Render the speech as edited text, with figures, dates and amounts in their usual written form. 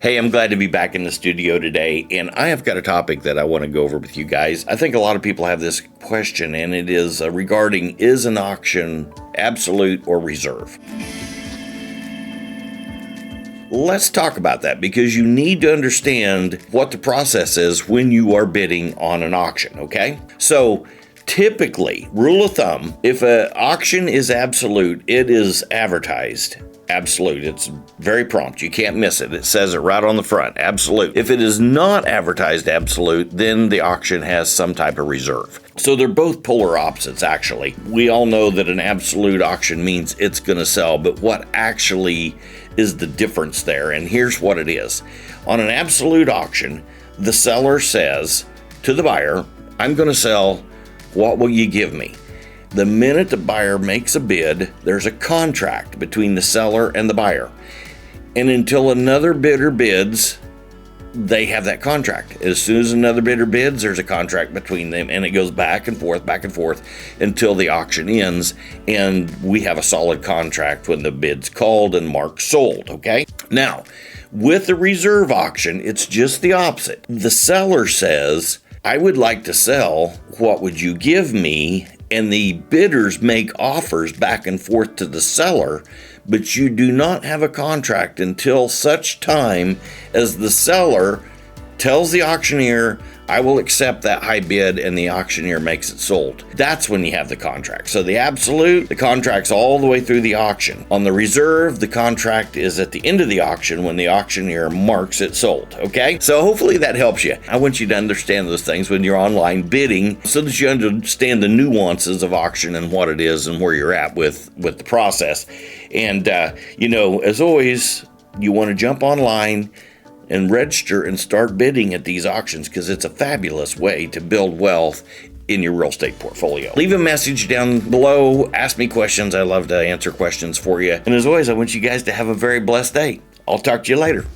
Hey, I'm glad to be back in the studio today, and I have got a topic that I want to go over with you guys. I think a lot of people have this question, and it is regarding, is an auction absolute or reserve? Let's talk about that because you need to understand what the process is when you are bidding on an auction, okay? So typically, rule of thumb, if an auction is absolute, it is advertised absolute. It's very prompt. You can't miss it. It says it right on the front, absolute. If it is not advertised absolute, then the auction has some type of reserve. So they're both polar opposites, actually. We all know that an absolute auction means it's going to sell, but what actually is the difference there? And here's what it is. On an absolute auction, the seller says to the buyer, I'm going to sell, what will you give me? The minute the buyer makes a bid, there's a contract between the seller and the buyer. And until another bidder bids, they have that contract. As soon as another bidder bids, there's a contract between them, and it goes back and forth until the auction ends, and we have a solid contract when the bid's called and marked sold, okay? Now, with the reserve auction, it's just the opposite. The seller says, I would like to sell, what would you give me? And the bidders make offers back and forth to the seller, but you do not have a contract until such time as the seller tells the auctioneer, I will accept that high bid, and the auctioneer makes it sold. That's when you have the contract. So the absolute, the contract's all the way through the auction. On the reserve, the contract is at the end of the auction when the auctioneer marks it sold, okay? So hopefully that helps you. I want you to understand those things when you're online bidding so that you understand the nuances of auction and what it is and where you're at with the process. And, as always, you want to jump online and register and start bidding at these auctions because it's a fabulous way to build wealth in your real estate portfolio. Leave a message down below. Ask me questions. I love to answer questions for you. And as always, I want you guys to have a very blessed day. I'll talk to you later.